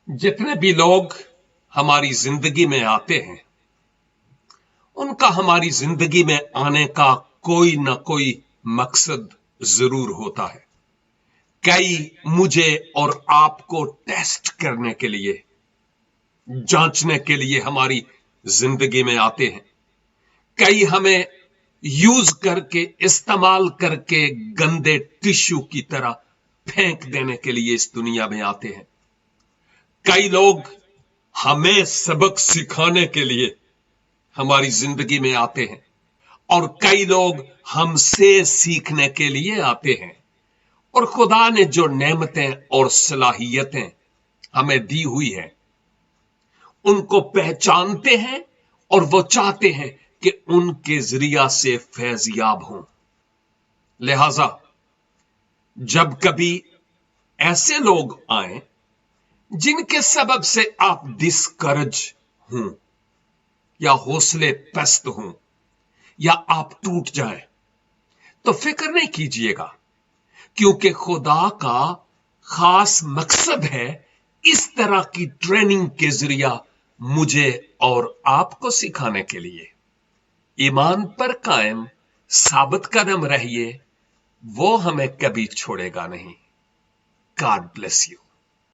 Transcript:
जितने भी लोग हमारी जिंदगी में आते हैं, उनका हमारी जिंदगी में आने का कोई ना कोई मकसद जरूर होता है। कई मुझे और आपको टेस्ट करने के लिए, जांचने के लिए हमारी जिंदगी में आते हैं। कई हमें यूज करके, इस्तेमाल करके गंदे टिश्यू की तरह फेंक देने के लिए इस दुनिया में आते हैं। कई लोग हमें सबक सिखाने के लिए हमारी जिंदगी में आते हैं और कई लोग हमसे सीखने के लिए आते हैं। और खुदा ने जो नेमतें और सलाहियतें हमें दी हुई है, उनको पहचानते हैं और वो चाहते हैं कि उनके जरिया से फैजियाब हों। लिहाजा जब कभी ऐसे लोग आए जिनके सबब से आप डिस्करेज हों या हौसले पस्त हों या आप टूट जाएं, तो फिक्र नहीं कीजिएगा, क्योंकि खुदा का खास मकसद है इस तरह की ट्रेनिंग के जरिया मुझे और आपको सिखाने के लिए। ईमान पर कायम साबित कदम रहिए, वो हमें कभी छोड़ेगा नहीं। God bless you.